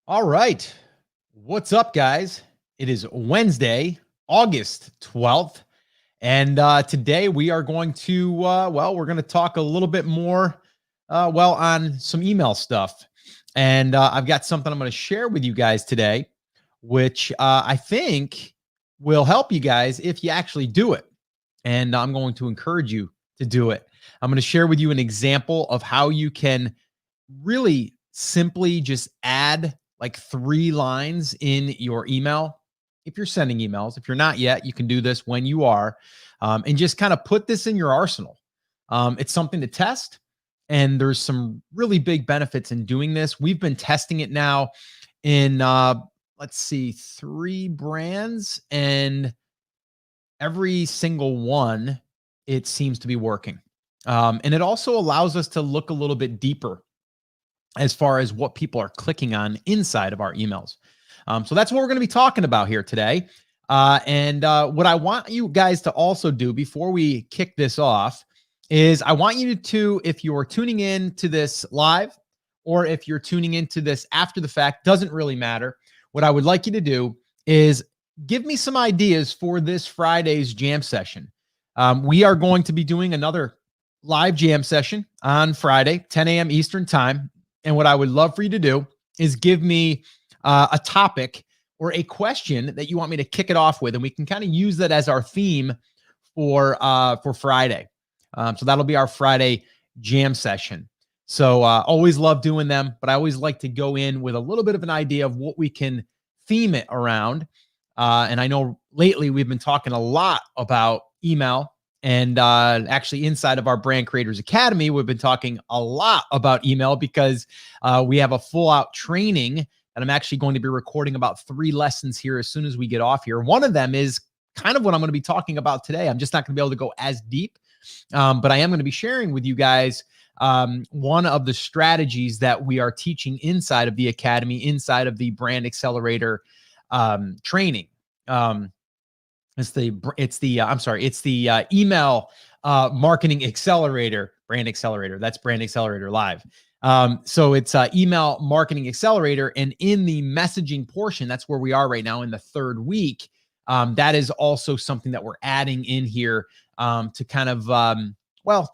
All right. What's up, guys? It is Wednesday, August 12th. And today we are going to, we're going to talk a little bit more, on some email stuff. And I've got something I'm going to share with you guys today, which I think will help you guys if you actually do it. And I'm going to encourage you to do it. I'm going to share with you an example of how you can really simply just add like 3 lines in your email. If you're sending emails, if you're not yet, you can do this when you are, and just kind of put this in your arsenal. It's something to test, and there's some really big benefits in doing this. We've been testing it now in, 3 brands, and every single one, it seems to be working. And it also allows us to look a little bit deeper as far as what people are clicking on inside of our emails. So that's what we're going to be talking about here today. And what I want you guys to also do before we kick this off is I want you to, if you're tuning in to this live or if you're tuning into this after the fact, doesn't really matter. What I would like you to do is give me some ideas for this Friday's jam session. We are going to be doing another live jam session on Friday, 10 a.m. Eastern time. And what I would love for you to do is give me a topic or a question that you want me to kick it off with, and we can kind of use that as our theme for Friday. So that'll be our Friday jam session. So always love doing them, but I always like to go in with a little bit of an idea of what we can theme it around. And I know lately we've been talking a lot about email. And actually inside of our Brand Creators Academy, we've been talking a lot about email because we have a full out training that I'm actually going to be recording about 3 lessons here as soon as we get off here. One of them is kind of what I'm going to be talking about today. I'm just not going to be able to go as deep, but I am going to be sharing with you guys one of the strategies that we are teaching inside of the Academy, inside of the Brand Accelerator training. It's the email marketing accelerator, Brand Accelerator. That's Brand Accelerator Live. So it's email marketing accelerator. And in the messaging portion, that's where we are right now in the 3rd week. That is also something that we're adding in here to kind of, to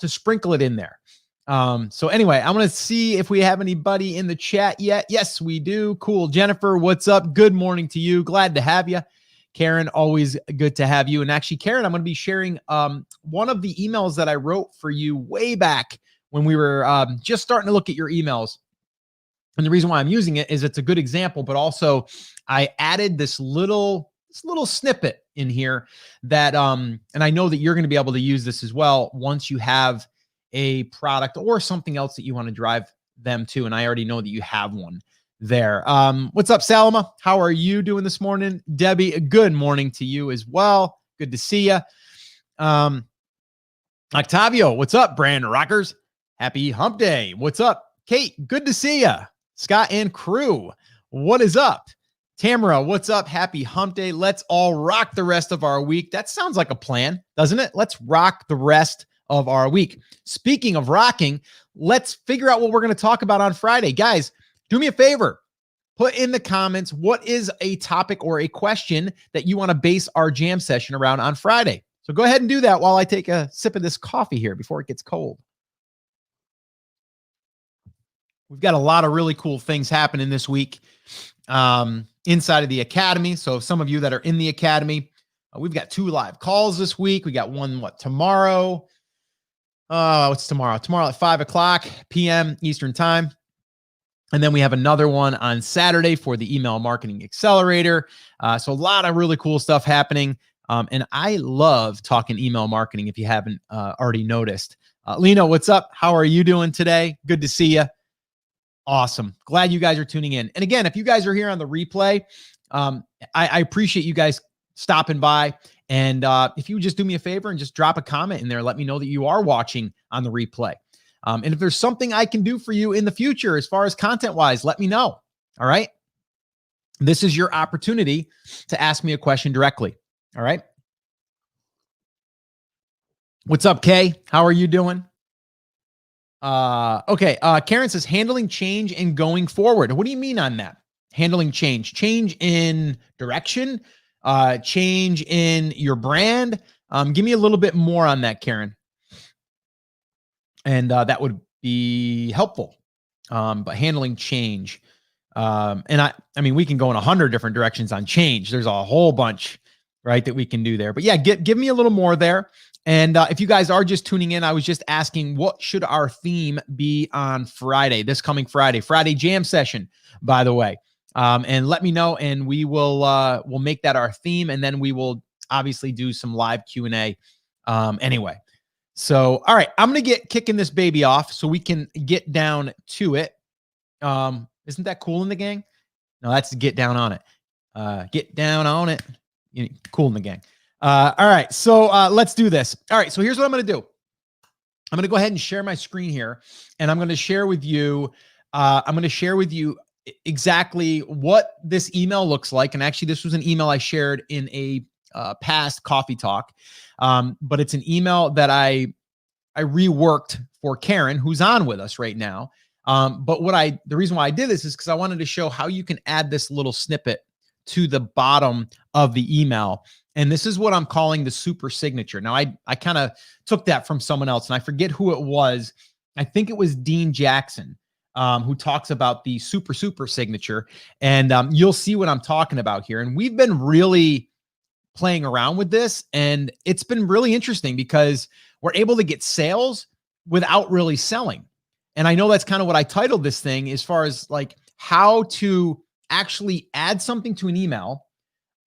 sprinkle it in there. So anyway, I'm going to see if we have anybody in the chat yet. Yes, we do. Cool. Jennifer, what's up? Good morning to you. Glad to have you. Karen, always good to have you. And actually, Karen, I'm going to be sharing one of the emails that I wrote for you way back when we were just starting to look at your emails. And the reason why I'm using it is it's a good example, but also I added this little snippet in here that, and I know that you're going to be able to use this as well once you have a product or something else that you want to drive them to. And I already know that you have one there. What's up, Salma? How are you doing this morning? Debbie, good morning to you as well. Good to see you. Octavio, what's up, Brand Rockers? Happy hump day. What's up? Kate, good to see you. Scott and crew, what is up? Tamara, what's up? Happy hump day. Let's all rock the rest of our week. That sounds like a plan, doesn't it? Let's rock the rest of our week. Speaking of rocking, let's figure out what we're going to talk about on Friday. Guys, do me a favor. Put in the comments, what is a topic or a question that you want to base our jam session around on Friday? So go ahead and do that while I take a sip of this coffee here before it gets cold. We've got a lot of really cool things happening this week inside of the Academy. So some of you that are in the Academy, we've got 2 live calls this week. We got one, tomorrow? What's tomorrow? Tomorrow at 5 p.m. Eastern time. And then we have another one on Saturday for the Email Marketing Accelerator. So a lot of really cool stuff happening. And I love talking email marketing if you haven't already noticed. Lena, what's up? How are you doing today? Good to see you. Awesome. Glad you guys are tuning in. And again, if you guys are here on the replay, I appreciate you guys stopping by. And if you would just do me a favor and just drop a comment in there, let me know that you are watching on the replay. And if there's something I can do for you in the future, as far as content-wise, let me know. All right. This is your opportunity to ask me a question directly. All right. What's up, Kay? How are you doing? Okay. Karen says handling change and going forward. What do you mean on that? handling change in direction, change in your brand. Give me a little bit more on that, Karen. And that would be helpful. But handling change. And I mean, we can go in 100 different directions on change. There's a whole bunch, right, that we can do there. But yeah, give me a little more there. And if you guys are just tuning in, I was just asking, what should our theme be on Friday, this coming Friday jam session, by the way. And let me know, and we will we'll make that our theme, and then we will obviously do some live Q&A anyway. So, all right, I'm going to get kicking this baby off so we can get down to it. Isn't that cool in the gang? No, that's get down on it. Get down on it. Cool in the gang. All right, so let's do this. All right, so here's what I'm going to do. I'm going to go ahead and share my screen here, and I'm going to share with you. Exactly what this email looks like. And actually, this was an email I shared in a past coffee talk, but it's an email that I reworked for Karen, who's on with us right now. But the reason why I did this is because I wanted to show how you can add this little snippet to the bottom of the email. And this is what I'm calling the super signature. Now, I kind of took that from someone else, and I forget who it was. I think it was Dean Jackson, who talks about the super signature. And you'll see what I'm talking about here. And we've been really playing around with this, and it's been really interesting because we're able to get sales without really selling. And I know that's kind of what I titled this thing, as far as like how to actually add something to an email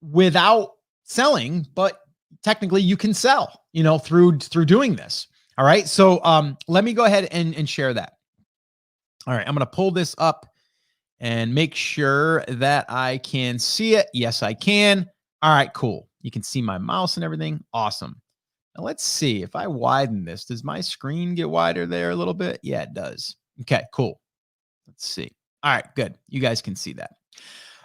without selling, but technically you can sell, through doing this. All right. So let me go ahead and share that. All right. I'm going to pull this up and make sure that I can see it. Yes, I can. All right, cool. You can see my mouse and everything. Awesome. Now let's see if I widen this. Does my screen get wider there a little bit? Yeah, it does. Okay, cool. Let's see. All right, good. You guys can see that.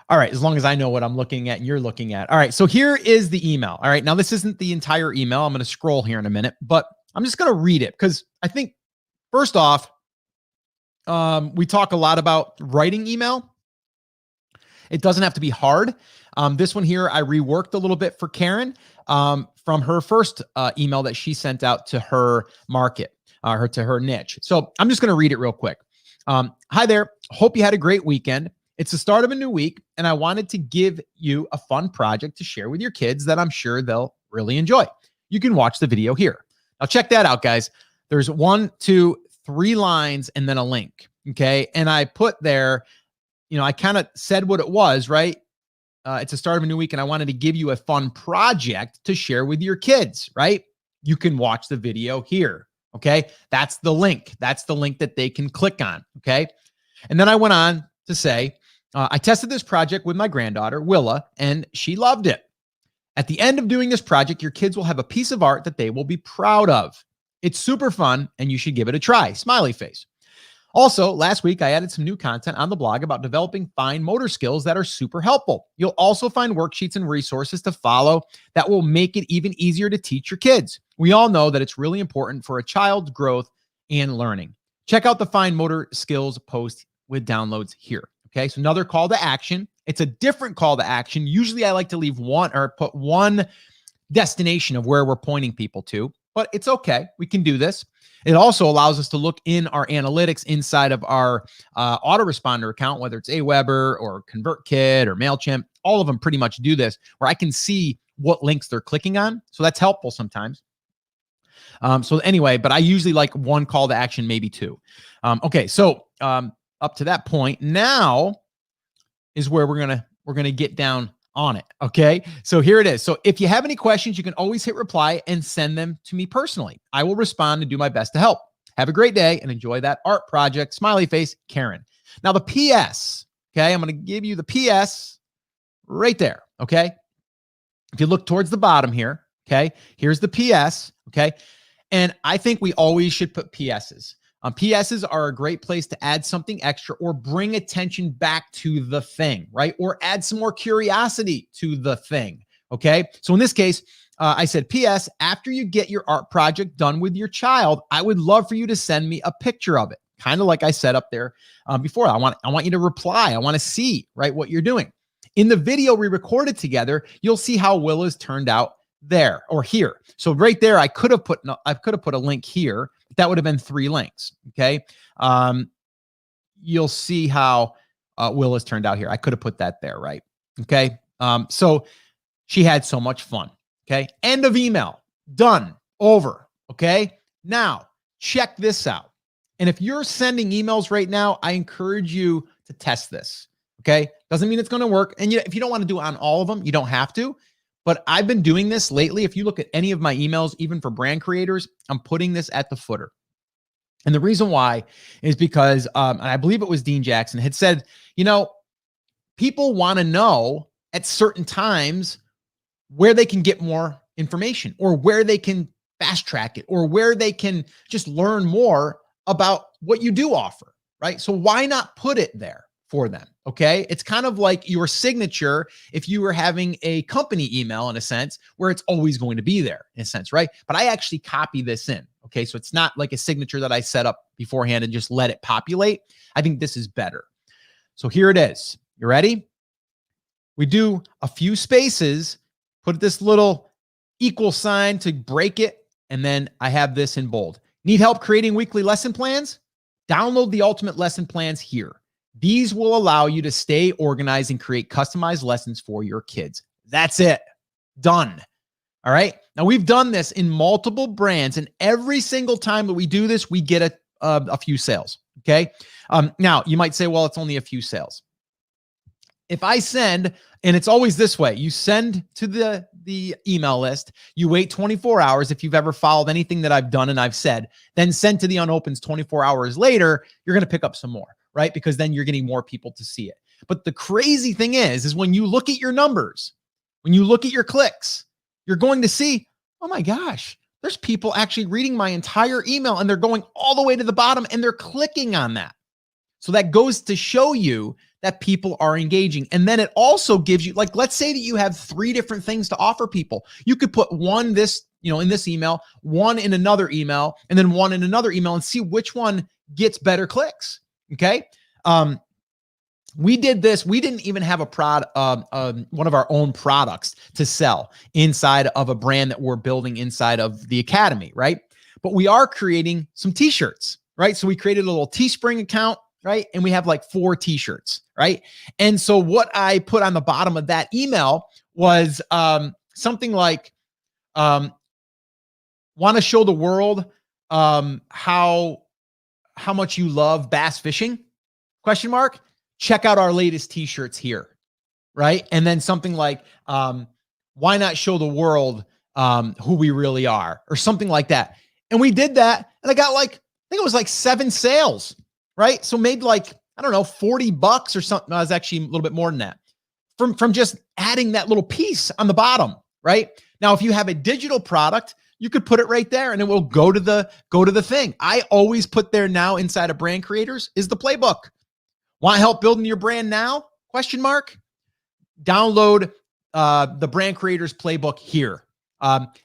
All right, as long as I know what I'm looking at and you're looking at. All right, so here is the email. All right, now this isn't the entire email. I'm going to scroll here in a minute, but I'm just going to read it because I think, first off, we talk a lot about writing email. It doesn't have to be hard. This one here, I reworked a little bit for Karen from her first email that she sent out to her market, to her niche. So I'm just going to read it real quick. Hi there. Hope you had a great weekend. It's the start of a new week, and I wanted to give you a fun project to share with your kids that I'm sure they'll really enjoy. You can watch the video here. Now check that out, guys. There's 1, 2, 3 lines and then a link. Okay. And I put there, I kind of said what it was, right? It's the start of a new week, and I wanted to give you a fun project to share with your kids, right? You can watch the video here. Okay. That's the link. That's the link that they can click on. Okay. And then I went on to say, I tested this project with my granddaughter, Willa, and she loved it. At the end of doing this project, your kids will have a piece of art that they will be proud of. It's super fun, and you should give it a try. Smiley face. Also, last week, I added some new content on the blog about developing fine motor skills that are super helpful. You'll also find worksheets and resources to follow that will make it even easier to teach your kids. We all know that it's really important for a child's growth and learning. Check out the fine motor skills post with downloads here. Okay, so another call to action. It's a different call to action. Usually I like to leave put one destination of where we're pointing people to, but it's okay. We can do this. It also allows us to look in our analytics inside of our autoresponder account, whether it's Aweber or ConvertKit or MailChimp. All of them pretty much do this, where I can see what links they're clicking on. So that's helpful sometimes. So anyway, but I usually like one call to action, maybe 2. Okay, so up to that point, now is where we're gonna get down on it. Okay, so here it is. So if you have any questions, you can always hit reply and send them to me personally. I will respond and do my best to help. Have a great day and enjoy that art project. Smiley face, Karen. Now the PS. Okay, I'm gonna give you the PS right there. Okay, if you look towards the bottom here. Okay, here's the PS. Okay, and I think we always should put PSs. PSs are a great place to add something extra or bring attention back to the thing, right? Or add some more curiosity to the thing, okay? So in this case, I said, PS, after you get your art project done with your child, I would love for you to send me a picture of it. kind of like I said up there before. I want you to reply. I want to see, right, what you're doing. In the video we recorded together, you'll see how Will has turned out there or here. So right there, I could have put a link here. That would have been 3 links. Okay. You'll see how Will has turned out here. I could have put that there, right? Okay. So she had so much fun. Okay. End of email. Done. Over. Okay. Now check this out. And if you're sending emails right now, I encourage you to test this. Okay. Doesn't mean it's going to work. And if you don't want to do it on all of them, you don't have to. But I've been doing this lately. If you look at any of my emails, even for brand creators, I'm putting this at the footer. And the reason why is because, and I believe it was Dean Jackson had said, people want to know at certain times where they can get more information or where they can fast track it or where they can just learn more about what you do offer, right? So why not put it there for them? Okay. It's kind of like your signature if you were having a company email in a sense where it's always going to be there in a sense, right? But I actually copy this in. Okay. So it's not like a signature that I set up beforehand and just let it populate. I think this is better. So here it is. You ready? We do a few spaces, put this little equal sign to break it. And then I have this in bold. Need help creating weekly lesson plans? Download the ultimate lesson plans here. These will allow you to stay organized and create customized lessons for your kids. That's it. Done. All right. Now we've done this in multiple brands, and every single time that we do this, we get a few sales. Okay. Now you might say, well, it's only a few sales. If I send, and it's always this way, you send to the email list, you wait 24 hours. If you've ever followed anything that I've done and I've said, then send to the unopens 24 hours later, you're going to pick up some more, right? Because then you're getting more people to see it. But the crazy thing is when you look at your numbers, when you look at your clicks, you're going to see, oh my gosh, there's people actually reading my entire email and they're going all the way to the bottom and they're clicking on that. So that goes to show you that people are engaging. And then it also gives you, like, let's say that you have 3 different things to offer people. You could put one in this email, one in another email, and then one in another email and see which one gets better clicks. Okay. We did this. We didn't even have one of our own products to sell inside of a brand that we're building inside of the Academy, right? But we are creating some t-shirts, right? So we created a little Teespring account, right? And we have like 4 t-shirts, right? And so what I put on the bottom of that email was something like, want to show the world how much you love bass fishing? ? Check out our latest t-shirts here, right? And then something like, why not show the world who we really are, or something like that. And we did that, and I got like, I think it was like 7 sales, right? So made like, I don't know, $40 or something. No, it was actually a little bit more than that from just adding that little piece on the bottom, right? Now, if you have a digital product, you could put it right there and it will go to the thing. I always put there now inside of Brand Creators is the playbook. Want help building your brand now? ? Download the Brand Creators playbook here.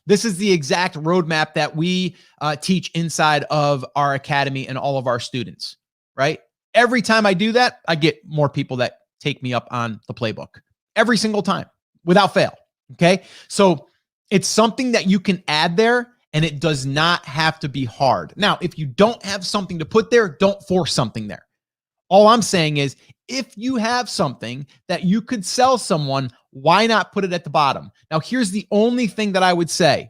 This is the exact roadmap that we teach inside of our academy and all of our students, right? Every time I do that, I get more people that take me up on the playbook every single time without fail. Okay. So it's something that you can add there and it does not have to be hard. Now, if you don't have something to put there, don't force something there. All I'm saying is if you have something that you could sell someone, why not put it at the bottom? Now, here's the only thing that I would say.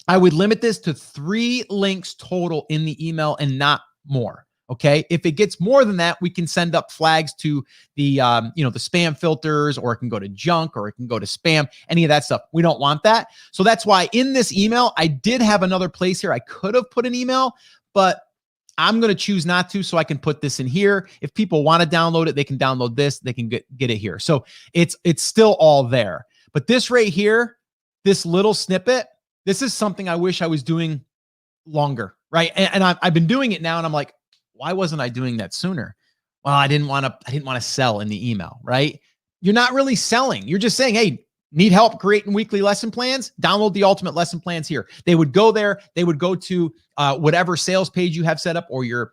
I would limit this to 3 links total in the email and not more. Okay. If it gets more than that, we can send up flags to the, the spam filters, or it can go to junk, or it can go to spam, any of that stuff. We don't want that. So that's why in this email, I did have another place here. I could have put an email, but I'm going to choose not to, so I can put this in here. If people want to download it, they can download this. They can get it here. So it's still all there. But this right here, this little snippet, this is something I wish I was doing longer, right? And I've been doing it now, and I'm like, why wasn't I doing that sooner? Well, I didn't want to sell in the email, right? You're not really selling. You're just saying, hey, Need help creating weekly lesson plans? Download the ultimate lesson plans here. They would go there. They would go to whatever sales page you have set up, or your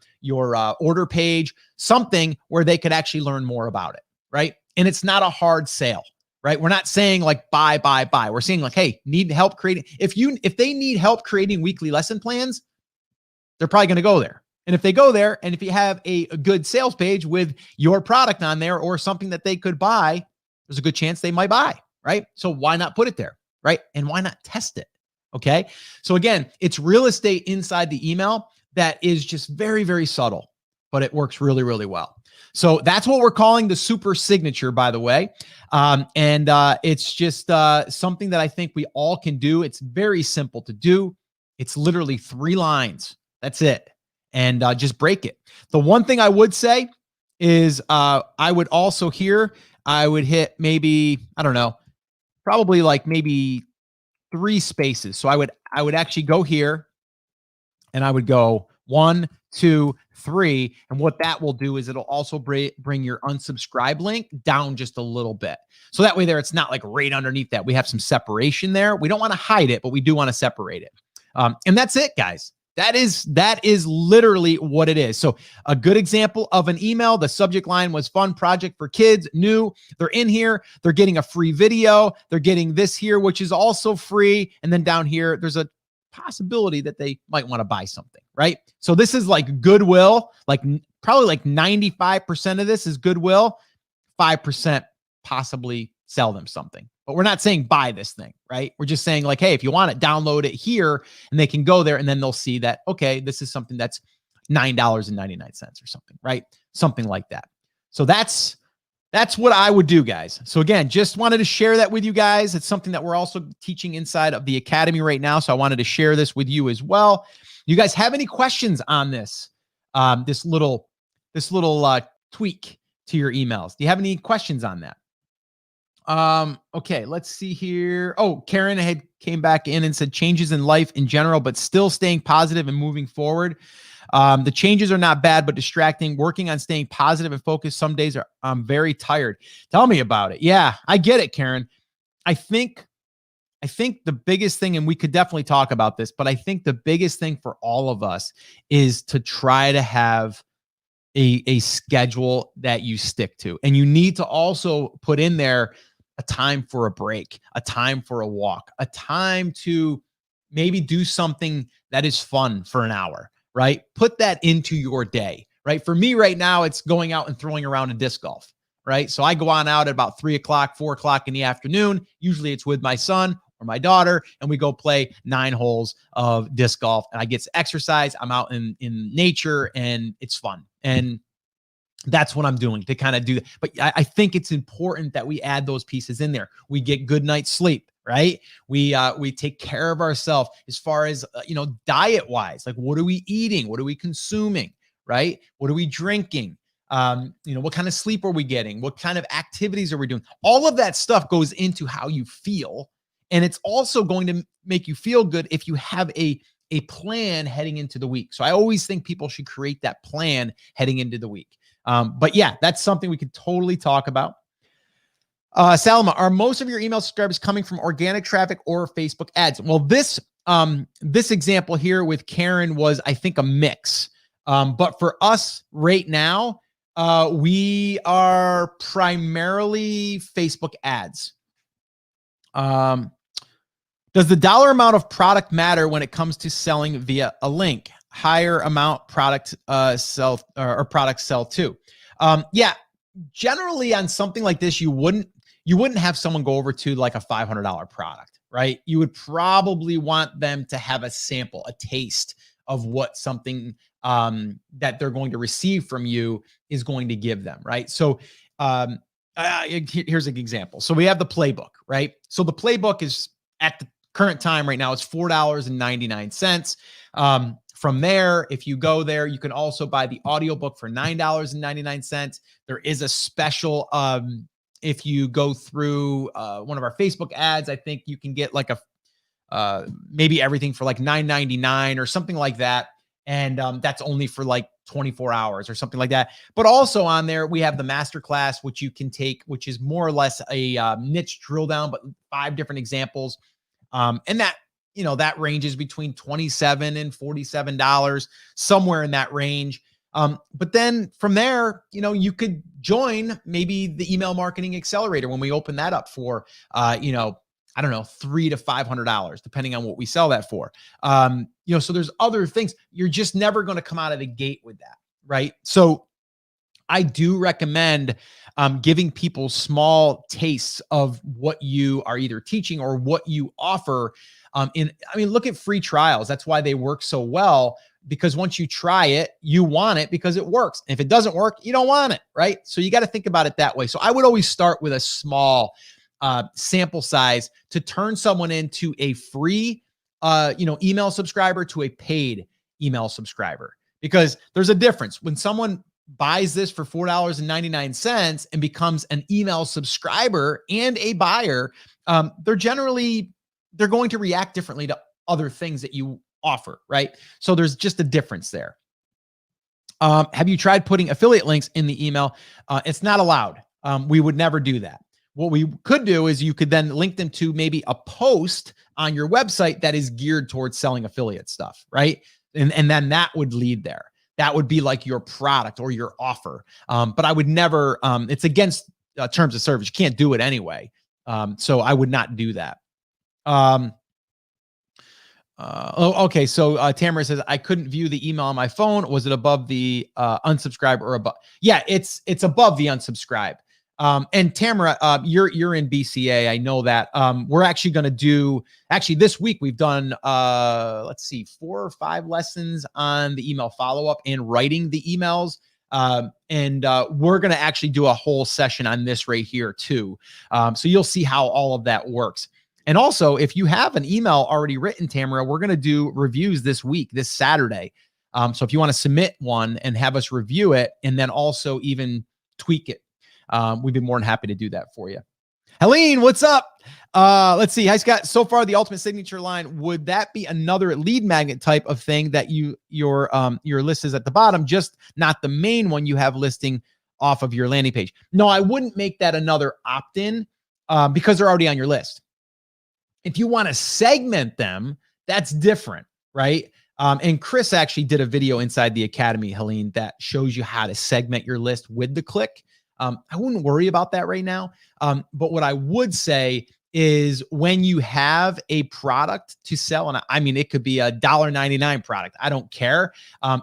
order page, something where they could actually learn more about it, right? And it's not a hard sale, right? We're not saying like buy. We're saying like, hey, need help creating. If they need help creating weekly lesson plans, they're probably going to go there. And if they go there, and if you have a good sales page with your product on there or something that they could buy, there's a good chance they might buy, right? So why not put it there, right? And why not test it? Okay. So again, it's real estate inside the email that is just very, very subtle, but it works really, really well. So that's what we're calling the super signature, by the way. It's just something that I think we all can do. It's very simple to do. It's literally 3 lines. That's it. And just break it. The one thing I would say is I would also I would hit maybe, I don't know, probably like maybe 3 spaces. So I would actually go here and I would go 1, 2, 3. And what that will do is it'll also bring your unsubscribe link down just a little bit. So that way there, it's not like right underneath that. We have some separation there. We don't want to hide it, but we do want to separate it. And that's it, guys. That is literally what it is. So a good example of an email, the subject line was fun project for kids, new. They're in here. They're getting a free video. They're getting this here, which is also free. And then down here, there's a possibility that they might want to buy something, right? So this is like goodwill, like probably like 95% of this is goodwill, 5% possibly sell them something. But we're not saying buy this thing, right? We're just saying like, hey, if you want it, download it here, and they can go there and then they'll see that, okay, this is something that's $9.99 or something, right? Something like that. So that's what I would do, guys. So again, just wanted to share that with you guys. It's something that we're also teaching inside of the Academy right now. So I wanted to share this with you as well. You guys have any questions on this, this little tweak to your emails? Do you have any questions on that? Okay, let's see here. Oh, Karen came back in and said changes in life in general, but still staying positive and moving forward. The changes are not bad, but distracting. Working on staying positive and focused. Some days I'm very tired. Tell me about it. Yeah, I get it, Karen. I think the biggest thing, and we could definitely talk about this, but I think the biggest thing for all of us is to try to have a schedule that you stick to. And you need to also put in there a time for a break, a time for a walk, a time to maybe do something that is fun for an hour, right? Put that into your day, right? For me right now, it's going out and throwing around a disc golf, right? So I go on out at about 3 o'clock, 4 o'clock in the afternoon. Usually it's with my son or my daughter, and we go play 9 holes of disc golf, and I get to exercise. I'm out in nature, and it's fun. And that's what I'm doing to kind of do that. But I think it's important that we add those pieces in there. We get good night's sleep, right? We take care of ourselves as far as, diet wise, like what are we eating? What are we consuming, right? What are we drinking? What kind of sleep are we getting? What kind of activities are we doing? All of that stuff goes into how you feel. And it's also going to make you feel good if you have a plan heading into the week. So I always think people should create that plan heading into the week. But yeah, that's something we could totally talk about. Salma, are most of your email subscribers coming from organic traffic or Facebook ads? Well, this example here with Karen was, I think, a mix. But for us right now, we are primarily Facebook ads. Does the dollar amount of product matter when it comes to selling via a link? Higher amount product sell or products sell too. Yeah, generally on something like this, you wouldn't have someone go over to like a $500 product, right? You would probably want them to have a sample, a taste of what something that they're going to receive from you is going to give them, right? So here's an example. So we have the playbook, right? So the playbook is at the current time right now, it's $4.99. From there, if you go there, you can also buy the audiobook for $9.99. There is a special, if you go through one of our Facebook ads, I think you can get like maybe everything for like $9.99 or something like that. And that's only for like 24 hours or something like that. But also on there, we have the masterclass, which you can take, which is more or less a niche drill down, but 5 different examples. And that, that ranges between $27 and $47, somewhere in that range. But then from there, you could join maybe the email marketing accelerator when we open that up for, I don't know, $300 to $500, depending on what we sell that for. So there's other things. You're just never going to come out of the gate with that, right? So I do recommend giving people small tastes of what you are either teaching or what you offer. Look at free trials. That's why they work so well, because once you try it, you want it because it works. If it doesn't work, you don't want it, right? So you got to think about it that way. So I would always start with a small sample size to turn someone into a free, email subscriber to a paid email subscriber, because there's a difference. When someone buys this for $4.99 and becomes an email subscriber and a buyer, they're going to react differently to other things that you offer, right? So there's just a difference there. Have you tried putting affiliate links in the email? It's not allowed. We would never do that. What we could do is you could then link them to maybe a post on your website that is geared towards selling affiliate stuff, right? And then that would lead there. That would be like your product or your offer. But I would never, it's against terms of service. You can't do it anyway. So I would not do that. Okay. So Tamara says, I couldn't view the email on my phone. Was it above the unsubscribe or above? Yeah, it's above the unsubscribe. And Tamara, you're in BCA. I know that. We're actually going to do, this week we've done, 4 or 5 lessons on the email follow-up and writing the emails. And we're going to actually do a whole session on this right here too. So you'll see how all of that works. And also, if you have an email already written, Tamara, we're going to do reviews this week, this Saturday. So if you want to submit one and have us review it and then also even tweak it, we'd be more than happy to do that for you. Helene, what's up? Let's see. Hi, Scott. So far, the ultimate signature line, would that be another lead magnet type of thing that your list is at the bottom, just not the main one you have listing off of your landing page? No, I wouldn't make that another opt-in because they're already on your list. If you want to segment them, that's different, right? And Chris actually did a video inside the Academy, Helene, that shows you how to segment your list with the click. I wouldn't worry about that right now. But what I would say is when you have a product to sell, and I mean, it could be a $1.99 product. I don't care.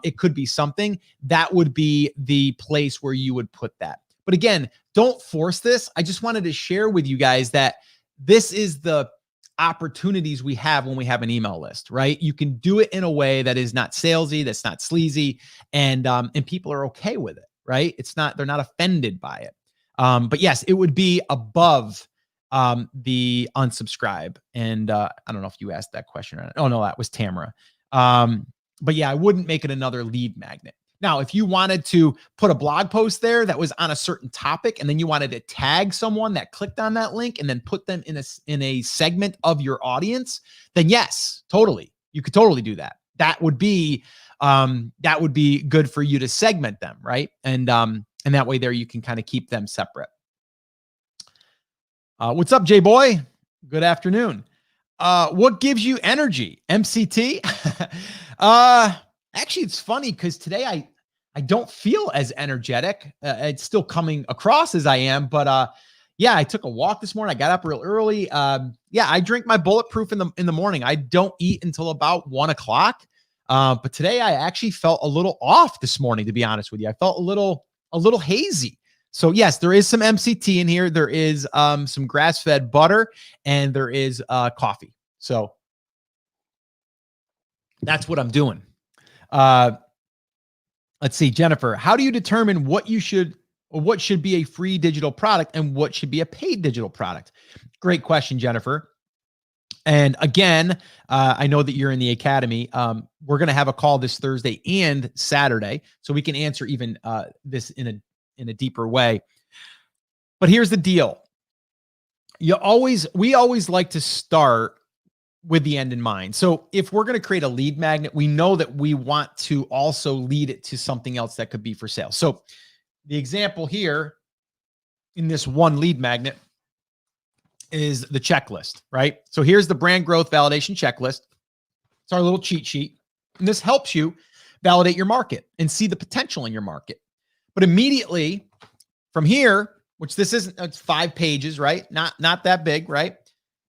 It could be something that would be the place where you would put that. But again, don't force this. I just wanted to share with you guys that this is the opportunities we have when we have an email list, right? You can do it in a way that is not salesy, that's not sleazy, and people are okay with it, right? They're not offended by it. But yes, it would be above the unsubscribe. And I don't know if you asked that question or not. Oh no, that was Tamara. But yeah, I wouldn't make it another lead magnet. Now, if you wanted to put a blog post there that was on a certain topic, and then you wanted to tag someone that clicked on that link and then put them in a segment of your audience, then yes, totally. You could totally do that. That would be good for you to segment them, right? And that way there you can kind of keep them separate. What's up, Jay Boy? Good afternoon. What gives you energy? MCT? Actually, it's funny because today I don't feel as energetic. It's still coming across as I am, but yeah, I took a walk this morning. I got up real early. Yeah, I drink my Bulletproof in the morning. I don't eat until about 1 o'clock. But today I actually felt a little off this morning, to be honest with you. I felt a little hazy. So yes, there is some MCT in here. There is some grass-fed butter, and there is coffee. So that's what I'm doing. Let's see, Jennifer, how do you determine what should be a free digital product and what should be a paid digital product? Great question, Jennifer. And again, I know that you're in the Academy. We're going to have a call this Thursday and Saturday, so we can answer even this in a deeper way. But here's the deal. We always like to start with the end in mind. So if we're going to create a lead magnet, we know that we want to also lead it to something else that could be for sale. So the example here in this one lead magnet is the checklist, right? So here's the brand growth validation checklist. It's our little cheat sheet. And this helps you validate your market and see the potential in your market. But immediately from here, which this isn't, it's 5 pages, right? Not that big, right?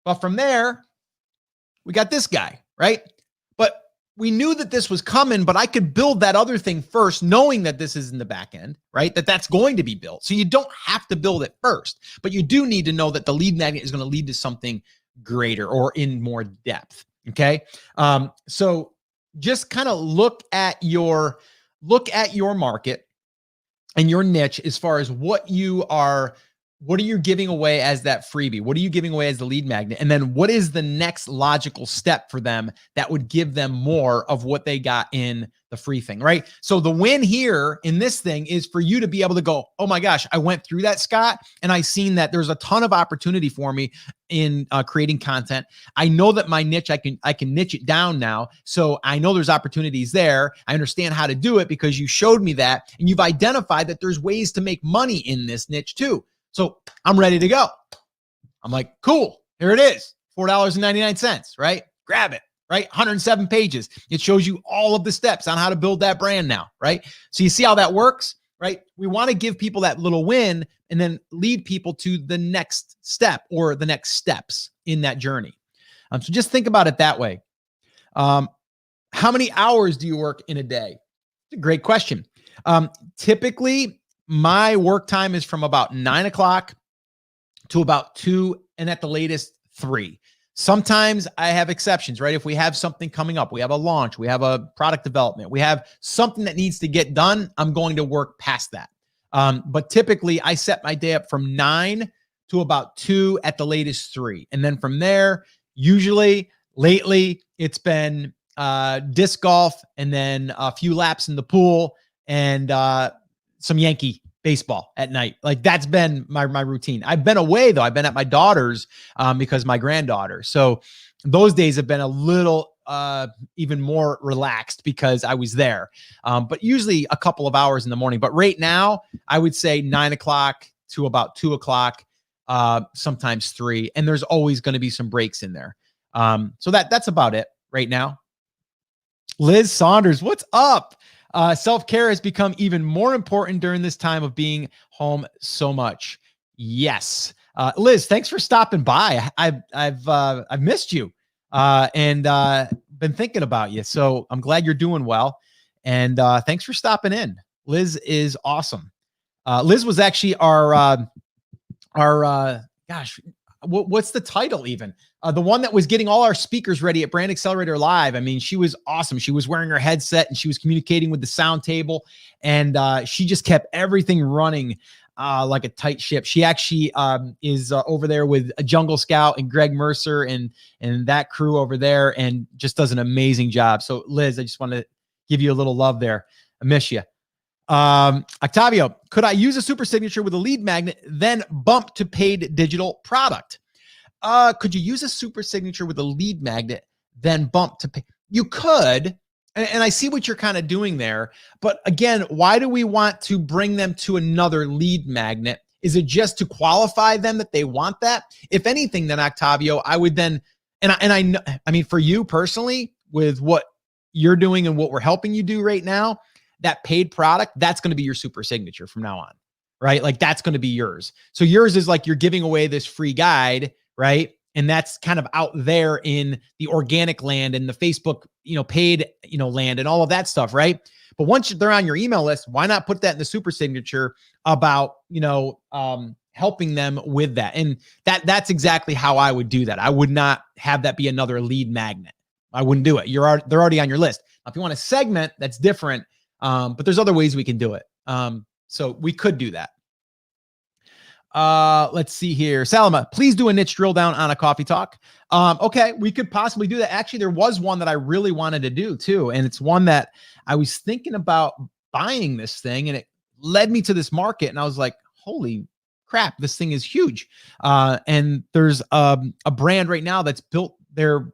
But from there, we got this guy, right? But we knew that this was coming, but I could build that other thing first, knowing that this is in the back end, right? That's going to be built. So you don't have to build it first, but you do need to know that the lead magnet is going to lead to something greater or in more depth. Okay. So just kind of look at your market and your niche as far as what are you giving away as that freebie? What are you giving away as the lead magnet? And then what is the next logical step for them that would give them more of what they got in the free thing, right? So the win here in this thing is for you to be able to go, oh my gosh, I went through that, Scott, and I seen that there's a ton of opportunity for me in creating content. I know that my niche, I can niche it down now. So I know there's opportunities there. I understand how to do it because you showed me that, and you've identified that there's ways to make money in this niche too. So I'm ready to go. I'm like, cool, here it is, $4.99, right? Grab it, right? 107 pages. It shows you all of the steps on how to build that brand now, right? So you see how that works, right? We want to give people that little win and then lead people to the next step or the next steps in that journey. So just think about it that way. How many hours do you work in a day? It's a great question. Typically, my work time is from about 9 o'clock to about 2, and at the latest 3. Sometimes I have exceptions, right? If we have something coming up, we have a launch, we have a product development, we have something that needs to get done, I'm going to work past that. But typically I set my day up from 9 to about 2, at the latest 3. And then from there, usually lately it's been disc golf and then a few laps in the pool and some Yankee baseball at night. Like that's been my routine. I've been away though. I've been at my daughter's because my granddaughter. So those days have been a little even more relaxed because I was there. But usually a couple of hours in the morning. But right now I would say 9 o'clock to about 2 o'clock, sometimes 3. And there's always going to be some breaks in there. So that's about it right now. Liz Saunders, what's up? Self-care has become even more important during this time of being home so much. Yes. Liz, thanks for stopping by. I've missed you and been thinking about you. So I'm glad you're doing well. And thanks for stopping in. Liz is awesome. Liz was actually our gosh, what's the title even? The one that was getting all our speakers ready at Brand Accelerator Live. I mean, she was awesome. She was wearing her headset and she was communicating with the sound table, and she just kept everything running like a tight ship. She actually is over there with a Jungle Scout and Greg Mercer and that crew over there, and just does an amazing job. So Liz, I just want to give you a little love there. I miss you. Octavio, could I use a super signature with a lead magnet, then bump to paid digital product? Could you use a super signature with a lead magnet, then bump to pay? You could, and I see what you're kind of doing there. But again, why do we want to bring them to another lead magnet? Is it just to qualify them that they want that? If anything, then Octavio, I would then, and I know, I mean, for you personally, with what you're doing and what we're helping you do right now, that paid product, that's going to be your super signature from now on, right? Like that's going to be yours. So yours is like you're giving away this free guide, right? And that's kind of out there in the organic land and the Facebook, paid, land and all of that stuff, right? But once they're on your email list, why not put that in the super signature about, helping them with that? And that's exactly how I would do that. I would not have that be another lead magnet. I wouldn't do it. They're already on your list. Now, if you want a segment, that's different. But there's other ways we can do it. So we could do that. Let's see here. Salama, please do a niche drill down on a coffee talk. Okay, we could possibly do that. Actually, there was one that I really wanted to do too. And it's one that I was thinking about buying this thing, and it led me to this market. And I was like, holy crap, this thing is huge. And there's a brand right now that's built their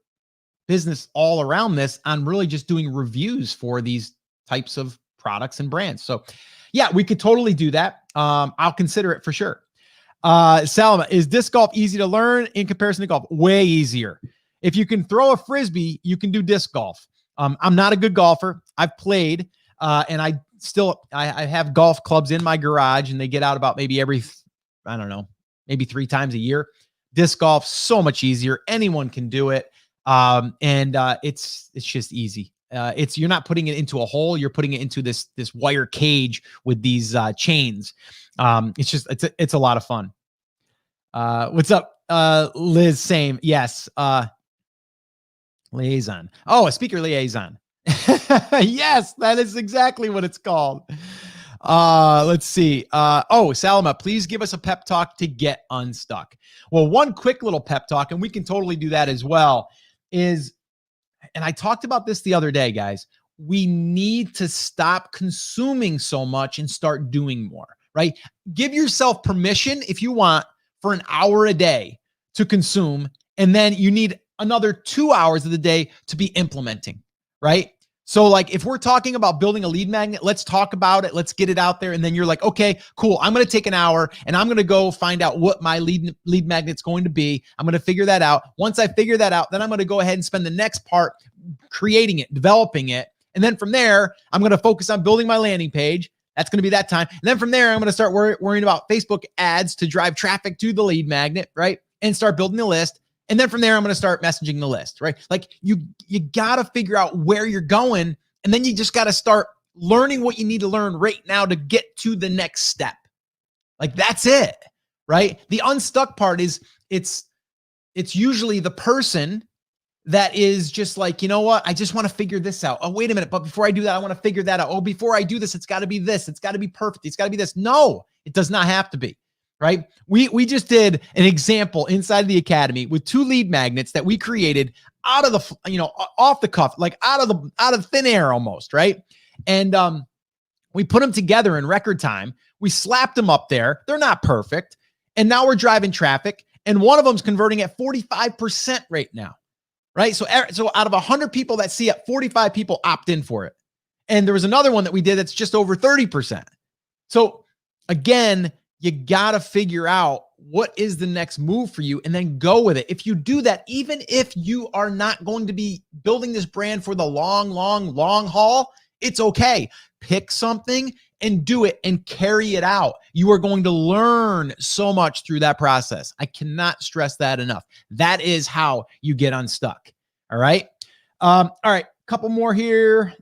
business all around this on really just doing reviews for these types of products and brands. So yeah, we could totally do that. I'll consider it for sure. Salma, is disc golf easy to learn in comparison to golf? Way easier. If you can throw a Frisbee, you can do disc golf. I'm not a good golfer. I've played, and I have golf clubs in my garage, and they get out about maybe every, I don't know, maybe 3 times a year. Disc golf, so much easier. Anyone can do it. It's just easy. You're not putting it into a hole. You're putting it into this wire cage with these chains. It's a lot of fun. What's up, Liz? Same. Yes. Liaison. Oh, a speaker liaison. Yes, that is exactly what it's called. Let's see. Salma, please give us a pep talk to get unstuck. Well, one quick little pep talk, and we can totally do that as well, is, and I talked about this the other day, guys, we need to stop consuming so much and start doing more, right? Give yourself permission, if you want, for an hour a day to consume, and then you need another 2 hours of the day to be implementing, right? So like if we're talking about building a lead magnet, let's talk about it. Let's get it out there. And then you're like, okay, cool. I'm going to take an hour and I'm going to go find out what my lead magnet's going to be. I'm going to figure that out. Once I figure that out, then I'm going to go ahead and spend the next part creating it, developing it. And then from there, I'm going to focus on building my landing page. That's going to be that time. And then from there, I'm going to start worrying about Facebook ads to drive traffic to the lead magnet, right? And start building the list. And then from there, I'm going to start messaging the list, right? Like you got to figure out where you're going. And then you just got to start learning what you need to learn right now to get to the next step. Like that's it, right? The unstuck part is it's usually the person that is just like, you know what? I just want to figure this out. Oh, wait a minute. But before I do that, I want to figure that out. Oh, before I do this, it's got to be this. It's got to be perfect. It's got to be this. No, it does not have to be. Right? We just did an example inside the academy with 2 lead magnets that we created out of the, off the cuff, like out of thin air almost, right? And we put them together in record time. We slapped them up there. They're not perfect. And now we're driving traffic, and one of them's converting at 45% right now, right? So out of 100 people that see it, 45 people opt in for it. And there was another one that we did that's just over 30%. So again, you got to figure out what is the next move for you and then go with it. If you do that, even if you are not going to be building this brand for the long haul, it's okay. Pick something and do it and carry it out. You are going to learn so much through that process. I cannot stress that enough. That is how you get unstuck. All right. All right. Couple more here.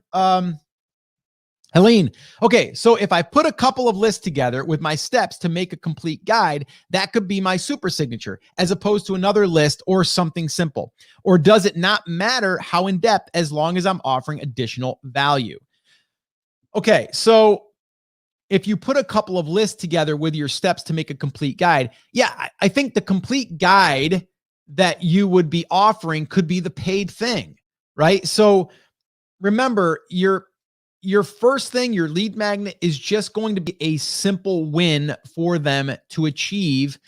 Helene, okay, so if I put a couple of lists together with my steps to make a complete guide, that could be my super signature as opposed to another list or something simple. Or does it not matter how in depth as long as I'm offering additional value? Okay, so if you put a couple of lists together with your steps to make a complete guide, yeah, I think the complete guide that you would be offering could be the paid thing, right? So remember, your first thing, your lead magnet, is just going to be a simple win for them to achieve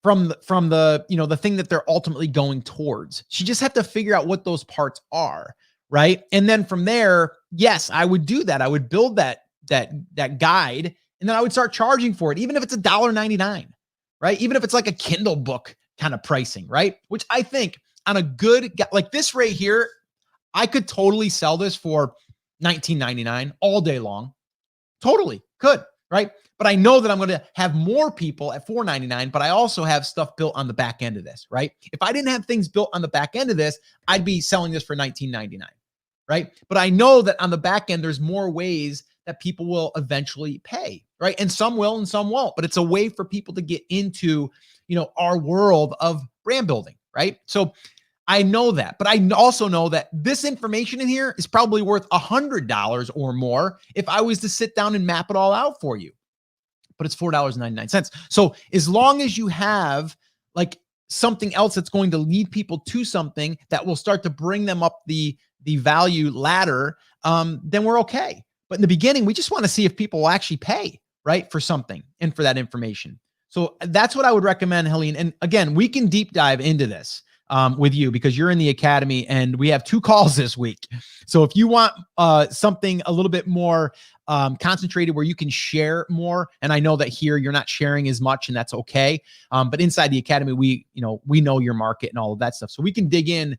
from the the thing that they're ultimately going towards. So you just have to figure out what those parts are, right? And then from there, yes, I would do that. I would build that guide, and then I would start charging for it, even if it's $1.99, right? Even if it's like a Kindle book kind of pricing, right? Which I think on a good, like this right here, I could totally sell this for $19.99 all day long. Totally could, right? But I know that I'm going to have more people at $4.99, but I also have stuff built on the back end of this, right? If I didn't have things built on the back end of this, I'd be selling this for $19.99, right? But I know that on the back end, there's more ways that people will eventually pay, right? And some will and some won't, but it's a way for people to get into, our world of brand building, right? So I know that, but I also know that this information in here is probably worth $100 or more if I was to sit down and map it all out for you. But it's $4.99. So as long as you have like something else that's going to lead people to something that will start to bring them up the value ladder, then we're okay. But in the beginning, we just want to see if people will actually pay, right, for something and for that information. So that's what I would recommend, Helene. And again, we can deep dive into this. with you because you're in the academy and we have 2 calls this week. So if you want something a little bit more concentrated where you can share more, and I know that here you're not sharing as much and that's okay. But inside the academy, we know your market and all of that stuff. So we can dig in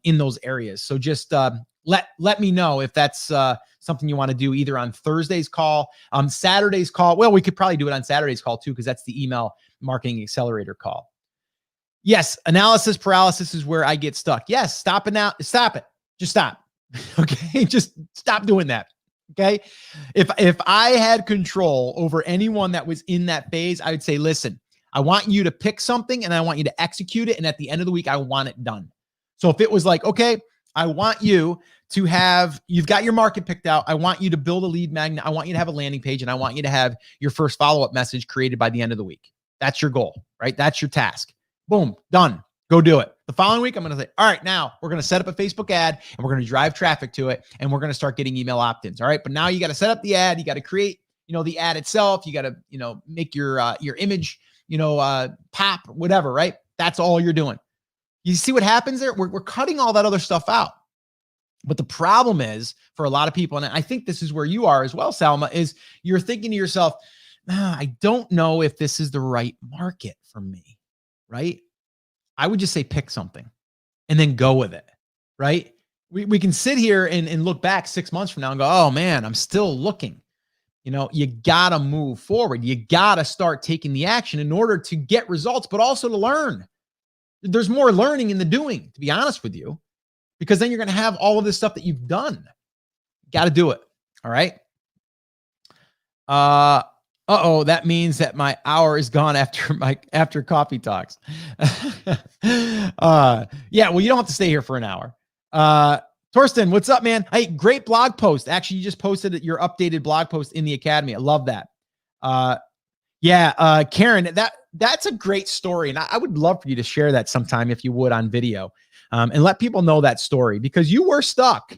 those areas. So just let me know if that's something you want to do either on Thursday's call, Saturday's call. Well, we could probably do it on Saturday's call too, because that's the email marketing accelerator call. Yes, analysis paralysis is where I get stuck. Yes, stop it now. Stop it. Just stop. Okay, just stop doing that. Okay, if I had control over anyone that was in that phase, I would say, listen, I want you to pick something and I want you to execute it, and at the end of the week, I want it done. So if it was like, okay, I want you to have, you've got your market picked out. I want you to build a lead magnet. I want you to have a landing page, and I want you to have your first follow-up message created by the end of the week. That's your goal, right? That's your task. Boom, done. Go do it. The following week, I'm going to say, all right, now we're going to set up a Facebook ad and we're going to drive traffic to it. And we're going to start getting email opt-ins. All right. But now you got to set up the ad. You got to create, the ad itself. You got to, make your image, pop, whatever, right? That's all you're doing. You see what happens there? We're cutting all that other stuff out. But the problem is for a lot of people, and I think this is where you are as well, Salma, is you're thinking to yourself, I don't know if this is the right market for me, right? I would just say pick something and then go with it, right? We can sit here and look back 6 months from now and go, oh man, I'm still looking. You got to move forward. You got to start taking the action in order to get results, but also to learn. There's more learning in the doing, to be honest with you, because then you're going to have all of this stuff that you've done. Got to do it. All right. That means that my hour is gone after coffee talks. Yeah, well, you don't have to stay here for an hour. Torsten, what's up, man? Hey, great blog post. Actually, you just posted your updated blog post in the academy. I love that. Karen, that's a great story. And I would love for you to share that sometime if you would on video, and let people know that story because you were stuck.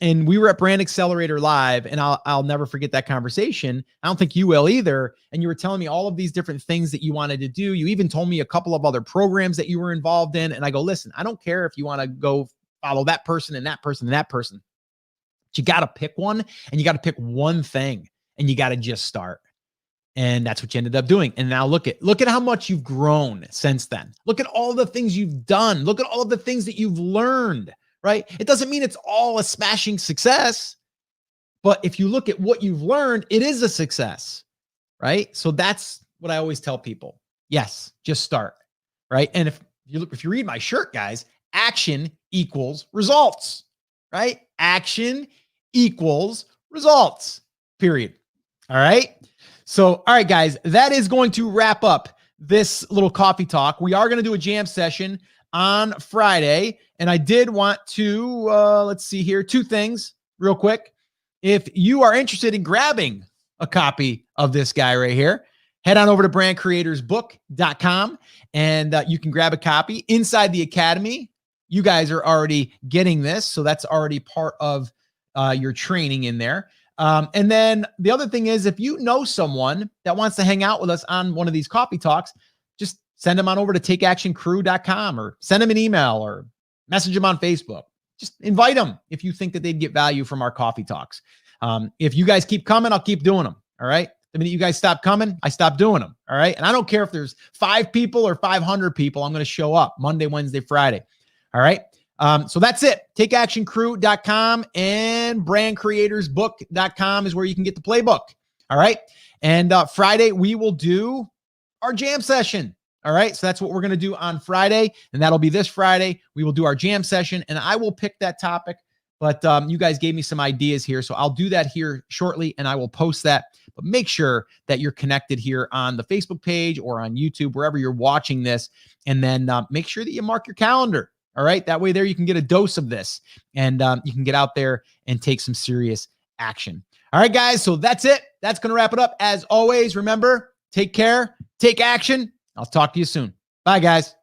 And we were at Brand Accelerator Live, and I'll never forget that conversation. I don't think you will either. And you were telling me all of these different things that you wanted to do. You even told me a couple of other programs that you were involved in. And I go, listen, I don't care if you want to go follow that person and that person and that person. But you got to pick one, and you got to pick one thing, and you got to just start. And that's what you ended up doing. And now look at how much you've grown since then. Look at all the things you've done. Look at all of the things that you've learned. Right? It doesn't mean it's all a smashing success, but if you look at what you've learned, it is a success, right? So that's what I always tell people. Yes, just start, right? And if you read my shirt, guys, action equals results, right? Action equals results, period. All right? So, all right, guys, that is going to wrap up this little coffee talk. We are going to do a jam session on Friday. And I did want to, let's see here, 2 things real quick. If you are interested in grabbing a copy of this guy right here, head on over to brandcreatorsbook.com and you can grab a copy. Inside the academy, you guys are already getting this. So that's already part of your training in there. And then the other thing is, if you know someone that wants to hang out with us on one of these coffee talks, just send them on over to takeactioncrew.com or send them an email or message them on Facebook. Just invite them if you think that they'd get value from our coffee talks. If you guys keep coming, I'll keep doing them. All right. The minute you guys stop coming, I stop doing them. All right. And I don't care if there's 5 people or 500 people, I'm going to show up Monday, Wednesday, Friday. All right. So that's it. Takeactioncrew.com and brandcreatorsbook.com is where you can get the playbook. All right. And Friday, we will do our jam session. All right. So that's what we're going to do on Friday. And that'll be this Friday. We will do our jam session and I will pick that topic. But you guys gave me some ideas here. So I'll do that here shortly and I will post that. But make sure that you're connected here on the Facebook page or on YouTube, wherever you're watching this. And then make sure that you mark your calendar. All right. That way there you can get a dose of this and you can get out there and take some serious action. All right, guys. So that's it. That's going to wrap it up. As always, remember, take care, take action. I'll talk to you soon. Bye, guys.